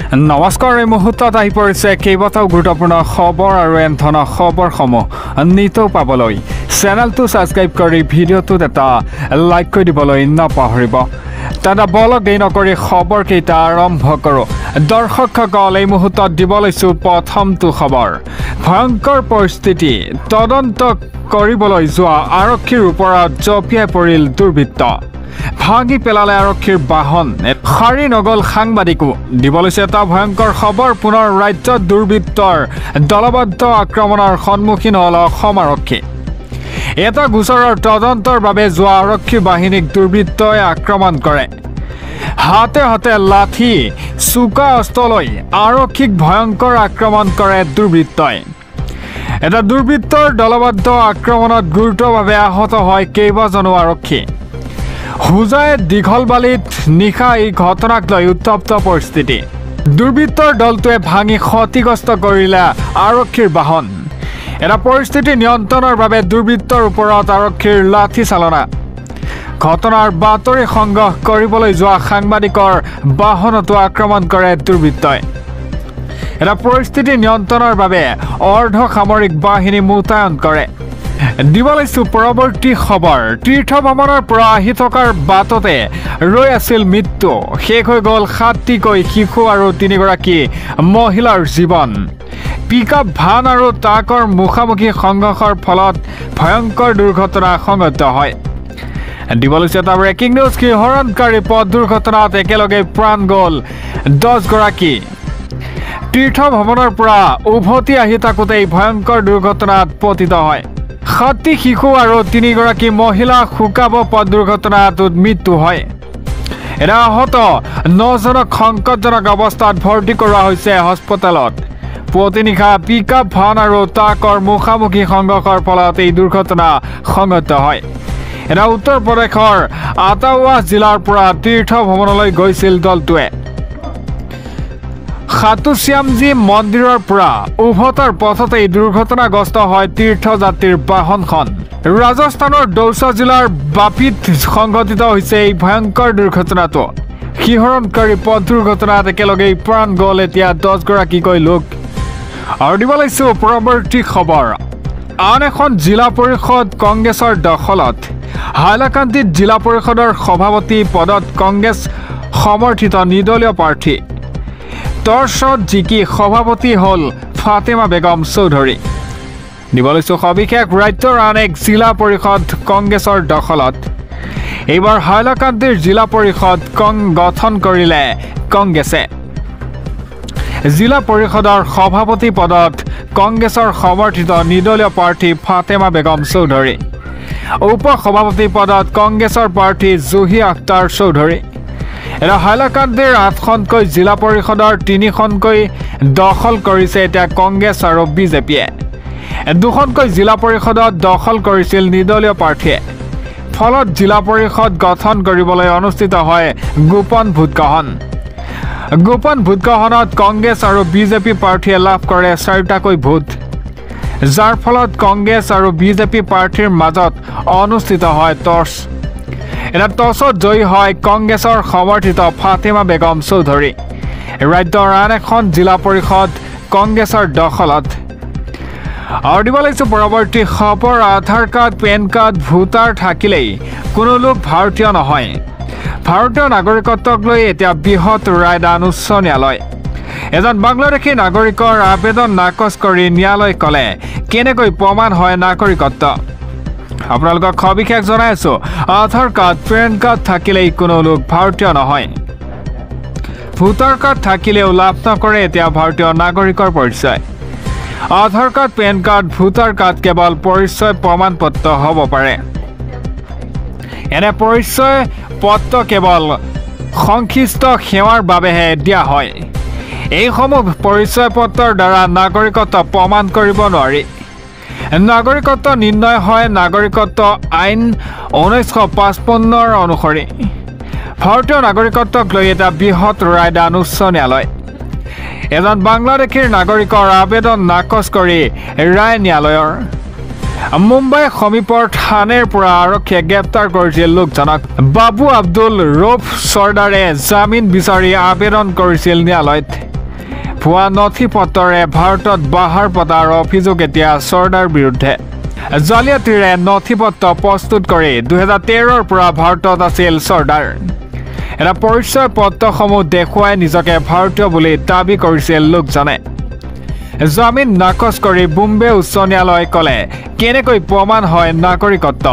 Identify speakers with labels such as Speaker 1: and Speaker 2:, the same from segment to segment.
Speaker 1: নমস্কাৰ এই মুহূৰ্তত আহি পৰিছে কেইবাটাও গুৰুত্বপূৰ্ণ খবৰ আৰু এনে খবৰসমূহ নিতৌ পাবলৈ চেনেলটো ছাবস্ক্ৰাইব কৰি ভিডিঅ'টোত এটা লাইক কৰি দিবলৈ নাপাহৰিব। তেনে বলক দেৰি নকৰি খবৰকেইটা আৰম্ভ কৰোঁ। দৰ্শকসকল এই মুহূৰ্তত দিব লৈছোঁ প্ৰথমটো খবৰ। ভয়ংকৰ পৰিস্থিতি তদন্ত কৰিবলৈ যোৱা আৰক্ষীৰ ওপৰত জঁপিয়াই পৰিল দুৰ্বৃত্ত। ভাঙি পেলালে আৰক্ষীৰ বাহন, সাৰি নগল সাংবাদিকো। দিব লৈছে এটা ভয়ংকৰ খবৰ। পুনৰ ৰাজ্যত দুৰ্বৃত্তৰ দলবদ্ধ আক্ৰমণৰ সন্মুখীন হ'ল অসম আৰক্ষী। এটা গোচৰৰ তদন্তৰ বাবে যোৱা আৰক্ষী বাহিনীক দুৰ্বৃত্তই আক্ৰমণ কৰে। হাতে হাতে লাঠি চোকা অস্ত্ৰ লৈ আৰক্ষীক ভয়ংকৰ আক্ৰমণ কৰে দুৰ্বৃত্তই। এটা দুৰ্বৃত্তৰ দলবদ্ধ আক্ৰমণত গুৰুতৰভাৱে আহত হয় কেইবাজনো আৰক্ষী। হুজাই দীঘলবালিত নিশা এই ঘটনাক লৈ উত্তপ্ত পৰিস্থিতি। দুৰ্বৃত্তৰ দলটোৱে ভাঙি ক্ষতিগ্ৰস্ত কৰিলে আৰক্ষীৰ বাহন। এটা পৰিস্থিতি নিয়ন্ত্ৰণৰ বাবে দুৰ্বৃত্তৰ ওপৰত আৰক্ষীৰ লাঠি চালনা। ঘটনাৰ বাতৰি সংগ্ৰহ কৰিবলৈ যোৱা সাংবাদিকৰ বাহনতো আক্ৰমণ কৰে দুৰ্বৃত্তই। এটা পৰিস্থিতি নিয়ন্ত্ৰণৰ বাবে অৰ্ধ সামৰিক বাহিনী মোতায়েন কৰে। দিব লৈছোঁ পৰৱৰ্তী খবৰ। তীৰ্থ ভ্ৰমণৰ পৰা আহি থকাৰ বাটতে ৰৈ আছিল মৃত্যু। শেষ হৈ গ'ল 7টিকৈ শিশু আৰু 3গৰাকী মহিলাৰ জীৱন। পিকআপ ভান আৰু ট্ৰাকৰ মুখামুখি সংঘৰ্ষৰ ফলত ভয়ংকৰ দুৰ্ঘটনা সংঘটিত হয়। দিব লৈছে এটা ব্ৰেকিং নিউজ। শিহৰণকাৰী পথ দুৰ্ঘটনাত একেলগে প্ৰাণ গ'ল 10গৰাকী। তীৰ্থ ভ্ৰমণৰ পৰা উভতি আহি থাকোঁতে এই ভয়ংকৰ দুৰ্ঘটনাত পতিত হয়। 7টি শিশু আৰু 3গৰাকী মহিলা শুকাব পথ দুৰ্ঘটনাটোত মৃত্যু হয়। এনে আহত 9জনক সংকটজনক অৱস্থাত ভৰ্তি কৰোৱা হৈছে হাস্পতালত। পুৱতি নিশা পিকআপ ভান আৰু ট্ৰাকৰ মুখামুখি সংঘৰ্ষৰ ফলত এই দুৰ্ঘটনা সংঘটিত হয়। এনে উত্তৰ প্ৰদেশৰ আটাৱা জিলাৰ পৰা তীৰ্থ ভ্ৰমণলৈ গৈছিল দলটোৱে। খাটুশ্যামজী মন্দিৰৰ পৰা উভতাৰ পথতে এই দুৰ্ঘটনাগ্ৰস্ত হয় তীৰ্থযাত্ৰীৰ বাহনখন। ৰাজস্থানৰ দৌচা জিলাৰ বাপিত সংঘটিত হৈছে এই ভয়ংকৰ দুৰ্ঘটনাটো। শিহৰণকাৰী পথ দুৰ্ঘটনাত একেলগেই প্ৰাণ গ'ল এতিয়া 10গৰাকীকৈ লোক। আৰু দিব লৈছোঁ পৰৱৰ্তী খবৰ। আন এখন জিলা পৰিষদ কংগ্ৰেছৰ দখলত। হাইলাকান্দিত জিলা পৰিষদৰ সভাপতি পদত কংগ্ৰেছ সমৰ্থিত নিৰ্দলীয় প্ৰাৰ্থী। টৰ্চত জিকি সভাপতি হ'ল ফাতেমা বেগম চৌধুৰী। দিব লৈছোঁ সবিশেষ। ৰাজ্যৰ আন এক জিলা পৰিষদ কংগ্ৰেছৰ দখলত। এইবাৰ হাইলাকান্দিৰ জিলা পৰিষদ গঠন কৰিলে কংগ্ৰেছে। জিলা পৰিষদৰ সভাপতি পদত কংগ্ৰেছৰ সমৰ্থিত নিৰ্দলীয় প্ৰাৰ্থী ফাতেমা বেগম চৌধুৰী। উপ সভাপতি পদত কংগ্ৰেছৰ প্ৰাৰ্থী জুহি আখতাৰ চৌধুৰী। এনে হাইলাকান্দিৰ 8খনকৈ জিলা পৰিষদৰ 3খনকৈ দখল কৰিছে এতিয়া কংগ্ৰেছ আৰু বিজেপিয়ে। 2খনকৈ জিলা পৰিষদত দখল কৰিছিল নিৰ্দলীয় প্ৰাৰ্থীয়ে। ফলত জিলা পৰিষদ গঠন কৰিবলৈ অনুষ্ঠিত হয় গোপন ভোটগ্ৰহণ। গোপন ভোটগ্ৰহণত কংগ্ৰেছ আৰু বিজেপি প্ৰাৰ্থীয়ে লাভ কৰে 4টাকৈ ভোট, যাৰ ফলত কংগ্ৰেছ আৰু বিজেপি প্ৰাৰ্থীৰ মাজত অনুষ্ঠিত হয় টছ। এটা টছত জয়ী হয় কংগ্ৰেছৰ সমৰ্থিত ফাতেমা বেগম চৌধুৰী। ৰাজ্যৰ আন এখন জিলা পৰিষদ কংগ্ৰেছৰ দখলত। আৰু দিব লৈছোঁ পৰৱৰ্তী খবৰ। আধাৰ কাৰ্ড, পেন কাৰ্ড, ভোটাৰ থাকিলেই কোনো লোক ভাৰতীয় নহয়। ভাৰতীয় নাগৰিকত্বক লৈ এতিয়া বৃহৎ ৰায়দান উচ্চ ন্যায়ালয়। এজন বাংলাদেশী নাগৰিকৰ আবেদন নাকচ কৰি ন্যায়ালয়ে ক'লে কেনেকৈ প্ৰমাণ হয় নাগৰিকত্ব। আপোনালোকক সবিশেষ জনাই আছোঁ। আধাৰ কাৰ্ড, পেন কাৰ্ড থাকিলেই কোনো লোক ভাৰতীয় নহয়। ভোটাৰ কাৰ্ড থাকিলেও লাভ নকৰে এতিয়া ভাৰতীয় নাগৰিকৰ পৰিচয়। Aadhaar card, PAN card, voter card কেৱল পৰিচয় প্ৰমাণ পত্ৰ হ'ব পাৰে। এনে পৰিচয় পত্ৰ কেৱল সংশ্লিষ্ট সেৱাৰ বাবেহে দিয়া হয়। এইসমূহ পৰিচয় পত্ৰৰ দ্বাৰা নাগৰিকত্ব প্ৰমাণ কৰিব নোৱাৰি। নাগৰিকত্ব নিৰ্ণয় হয় নাগৰিকত্ব আইন 1955 অনুসৰি। ভাৰতীয় নাগৰিকত্বক লৈ এটা বৃহৎ ৰায়দান উচ্চ ন্যায়ালয়। এজন বাংলাদেশীৰ নাগৰিকৰ আবেদন নাকচ কৰি ৰায় ন্যায়ালয়ৰ। মুম্বাই সমীপৰ থানেৰ পৰা আৰক্ষীয়ে গ্ৰেপ্তাৰ কৰিছিল লোকজনক। বাবু আব্দুল ৰৌফ চৰ্দাৰে জামিন বিচাৰি আবেদন কৰিছিল ন্যায়ালয়ত। ভুৱা নথি পত্ৰৰে ভাৰতত বাহাৰ পতাৰ অভিযোগ এতিয়া চৰ্দাৰ বিৰুদ্ধে জালিয়াতিৰে নথি পত্ৰ প্ৰস্তুত কৰি 2013ৰ পৰা ভাৰতত আছিল চৰ্দাৰ এটা পৰিচয় পত্ৰসমূহ দেখুৱাই নিজকে ভাৰতীয় বুলি দাবী কৰিছিল লোকজনে জামিন নাকচ কৰি বোম্বে উচ্চ ন্যায়ালয়ে ক'লে কেনেকৈ প্ৰমাণ হয় নাগৰিকত্ব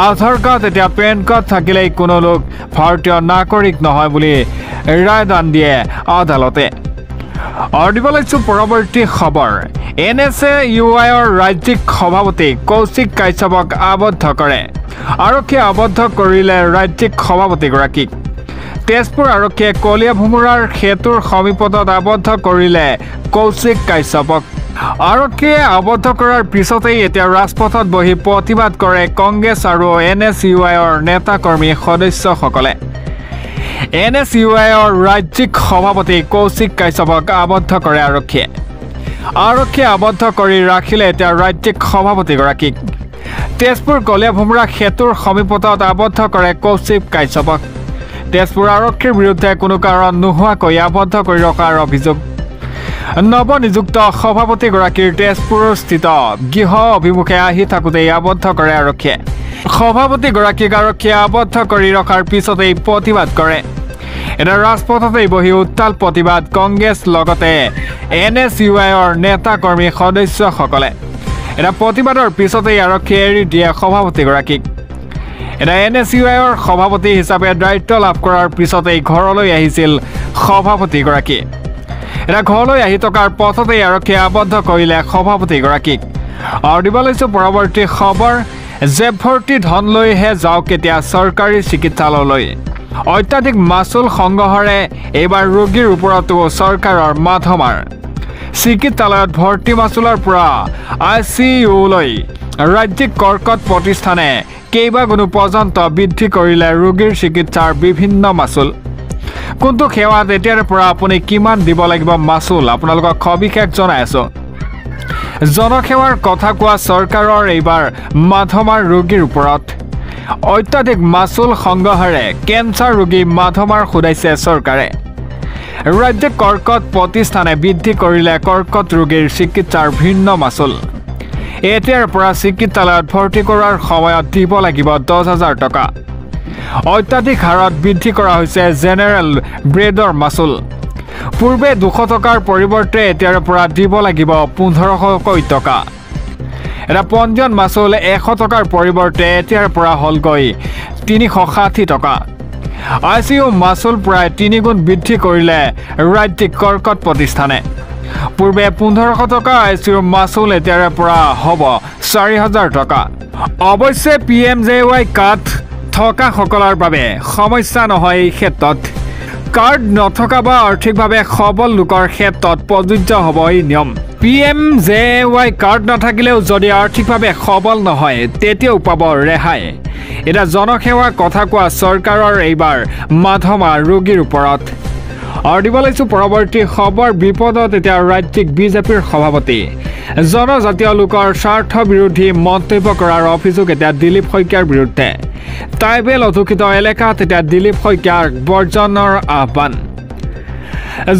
Speaker 1: আধাৰ কাৰ্ড এতিয়া পেন কাৰ্ড থাকিলেই কোনো লোক ভাৰতীয় নাগৰিক নহয় বুলি ৰায়দান দিয়ে আদালতে দিবলৈছো পৰৱৰ্তী খবৰ NSAUIৰ ৰাজ্যিক সভাপতি কৌশিক কাশ্যপক আবদ্ধ কৰে আৰক্ষীয়ে আবদ্ধ কৰিলে ৰাজ্যিক সভাপতিগৰাকীক তেজপুৰ আৰক্ষীয়ে কলীয়া ভোমোৰাৰ সেতুৰ সমীপত আবদ্ধ কৰিলে কৌশিক কাশ্যপক আৰক্ষীয়ে আবদ্ধ কৰাৰ পিছতেই এতিয়া ৰাজপথত বহি প্ৰতিবাদ কৰে কংগ্ৰেছ আৰু NSAUIৰ নেতা কৰ্মী সদস্যসকলে NSAUIৰ ৰাজ্যিক সভাপতি কৌশিক কাশ্যপক আবদ্ধ কৰে আৰক্ষীয়ে আবদ্ধ কৰি ৰাখিলে এতিয়া ৰাজ্যিক সভাপতিগৰাকীক তেজপুৰ কলীয়া ভোমোৰা সেতুৰ সমীপত আবদ্ধ কৰে কৌশিক কাশ্যপক তেজপুৰ আৰক্ষীৰ বিৰুদ্ধে কোনো কাৰণ নোহোৱাকৈ আবদ্ধ কৰি ৰখাৰ অভিযোগ নৱনিযুক্ত সভাপতিগৰাকীৰ তেজপুৰস্থিত গৃহ অভিমুখে আহি থাকোঁতেই আবদ্ধ কৰে আৰক্ষীয়ে সভাপতিগৰাকীক আৰক্ষীয়ে আবদ্ধ কৰি ৰখাৰ পিছতেই প্ৰতিবাদ কৰে এটা ৰাজপথতেই বহি উত্তাল প্ৰতিবাদ কংগ্ৰেছ লগতে NSAUIৰ নেতা কৰ্মী সদস্যসকলে এটা প্ৰতিবাদৰ পিছতেই আৰক্ষীয়ে এৰি দিয়ে সভাপতিগৰাকীক এটা NSAUIৰ সভাপতি হিচাপে দায়িত্ব লাভ কৰাৰ পিছতেই ঘৰলৈ আহিছিল সভাপতিগৰাকী এটা ঘৰলৈ আহি থকাৰ পথতেই আৰক্ষীয়ে আবদ্ধ কৰিলে সভাপতিগৰাকীক দিবলৈছো পৰৱৰ্তী খবৰ জেব ভৰ্তি ধন লৈহে যাওক এতিয়া চৰকাৰী চিকিৎসালয়লৈ অত্যাধিক মাচুল সংগ্ৰহৰে এইবাৰ ৰোগীৰ ওপৰতো চৰকাৰৰ মাধমাৰ চিকিৎসালয়ত ভৰ্তি মাচুলৰ পৰা ICUলৈ ৰাজ্যিক কৰ্কট প্ৰতিষ্ঠানে কেইবাগুণো পৰ্যন্ত বৃদ্ধি কৰিলে ৰোগীৰ চিকিৎসাৰ বিভিন্ন মাচুল কোনটো সেৱাত এতিয়াৰ পৰা আপুনি কিমান দিব লাগিব মাচুল আপোনালোকক সবিশেষ জনাই আছো জনসেৱাৰ কথা কোৱা চৰকাৰৰ এইবাৰ মাধমাৰ ৰোগীৰ ওপৰত অত্যাধিক মাচুল সংগ্ৰহেৰে কেঞ্চাৰ ৰোগী মাধমাৰ খুদাইছে চৰকাৰে ৰাজ্যিক কৰ্কট প্ৰতিষ্ঠানে বৃদ্ধি কৰিলে কৰ্কট ৰোগীৰ চিকিৎসাৰ ভিন্ন মাচুল এতিয়াৰ পৰা চিকিৎসালয়ত ভৰ্তি কৰাৰ সময়ত দিব লাগিব 10,000 টকা অত্যাধিক হাৰত বৃদ্ধি কৰা হৈছে জেনেৰেল ব্ৰেডৰ মাচুল পূৰ্বে 200 টকাৰ পৰিৱৰ্তে এতিয়াৰ পৰা দিব লাগিব 1500 টকা এটা পঞ্জীয়ন মাচুল 100 টকাৰ পৰিৱৰ্তে এতিয়াৰ পৰা হলগৈ 360 টকা ICU মাচুল প্ৰায় 3 গুণ বৃদ্ধি কৰিলে ৰাজ্যিক কৰ্কট প্ৰতিষ্ঠানে পূৰ্বে 1500 টকা ICU মাচুল এতিয়াৰ পৰা হ'ব 4000 টকা অৱশ্যে PMJY কাৰ্ড থকা সকলৰ বাবে সমস্যা নহয় এই ক্ষেত্ৰত কাৰ্ড নথকা বা আৰ্থিকভাৱে সবল লোকৰ ক্ষেত্ৰত প্ৰযোজ্য হ'ব এই নিয়ম PMJY কাৰ্ড নাথাকিলেও যদি আৰ্থিকভাৱে সবল নহয় তেতিয়াও পাব ৰেহাই এটা জনসেৱা কথা কোৱা চৰকাৰৰ এইবাৰ মাধমা ৰোগীৰ ওপৰত দিবলৈছো পৰৱৰ্তী খবৰ বিপদত এতিয়া ৰাজ্যিক বিজেপিৰ সভাপতি জনজাতীয় লোকৰ স্বাৰ্থ বিৰোধী মন্তব্য কৰাৰ অভিযোগ এতিয়া দিলীপ শইকীয়াৰ বিৰুদ্ধে ট্ৰাইবেল অধ্যুষিত এলেকাত এতিয়া দিলীপ শইকীয়াৰ বৰ্জনৰ আহ্বান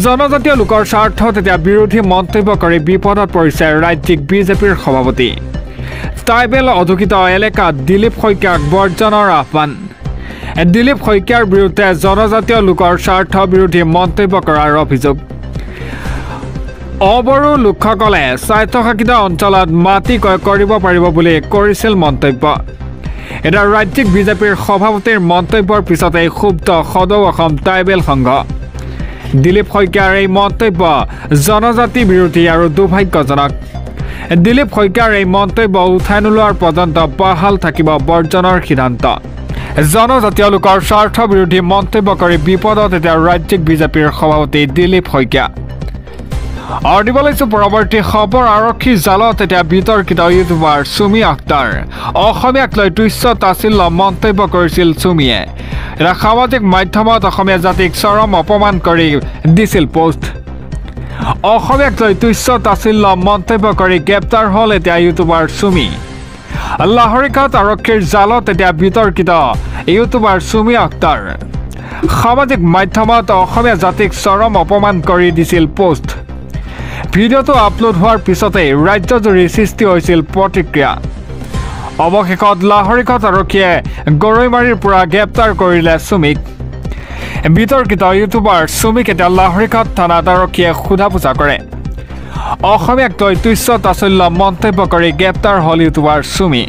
Speaker 1: জনজাতীয় লোকৰ স্বাৰ্থত এতিয়া বিৰোধী মন্তব্য কৰি বিপদত পৰিছে ৰাজ্যিক বিজেপিৰ সভাপতি ট্ৰাইবেল অধ্যুষিত এলেকাত দিলীপ শইকীয়াক বৰ্জনৰ আহ্বান দিলীপ শইকীয়াৰ বিৰুদ্ধে জনজাতীয় লোকৰ স্বাৰ্থ বিৰোধী মন্তব্য কৰাৰ অভিযোগ অবড়ো লোকসকলে স্বায়ত্তশাসিত অঞ্চলত মাটি ক্ৰয় কৰিব পাৰিব বুলি কৰিছিল মন্তব্য এটা ৰাজ্যিক বিজেপিৰ সভাপতিৰ মন্তব্যৰ পিছতে ক্ষুব্ধ সদৌ অসম ট্ৰাইবেল সংঘ দিলীপ শইকীয়াৰ এই মন্তব্য জনজাতি বিৰোধী আৰু দুৰ্ভাগ্যজনক দিলীপ শইকীয়াৰ এই মন্তব্য উঠাই নোলোৱাৰ পৰ্যন্ত বহাল থাকিব বৰ্জনৰ সিদ্ধান্ত জনজাতীয় লোকৰ স্বাৰ্থ বিৰোধী মন্তব্য কৰি বিপদত এতিয়া ৰাজ্যিক বিজেপিৰ সভাপতি দিলীপ শইকীয়া দিবলৈছো পৰৱৰ্তী খবৰ আৰক্ষী জালত এতিয়া বিতৰ্কিত ইউটিউবাৰ চুমি আখতাৰ অসমীয়াক লৈ তুচ্ছ তাচ্ছিল্য মন্তব্য কৰিছিল চুমিয়ে এটা সামাজিক মাধ্যমত অসমীয়া জাতিক চৰম অপমান কৰি দিছিল পোষ্ট অসমীয়াক লৈ তুচ্ছ তাচ্ছিল্য মন্তব্য কৰি গ্ৰেপ্তাৰ হ'ল এতিয়া ইউটিউবাৰ চুমি লাহৰীঘাট আৰক্ষীৰ জালত এতিয়া বিতৰ্কিত ইউটিউবাৰ চুমি আখতাৰ সামাজিক মাধ্যমত অসমীয়া জাতিক চৰম অপমান কৰি দিছিল পোষ্ট। ভিডিঅ'টো আপলোড হোৱাৰ পিছতেই ৰাজ্যজুৰি সৃষ্টি হৈছিল প্ৰতিক্ৰিয়া। অৱশেষত লাহৰীঘাট আৰক্ষীয়ে গৰৈমাৰীৰ পৰা গ্ৰেপ্তাৰ কৰিলে চুমিক। বিতৰ্কিত ইউটিউবাৰ চুমিক এতিয়া লাহৰীঘাট থানাত আৰক্ষীয়ে সোধা পোছা কৰে। অসমীয়াক লৈ তুচ্ছ তাচ্ছিল্য মন্তব্য কৰি গ্ৰেপ্তাৰ হ'ল ইউটিউবাৰ চুমি।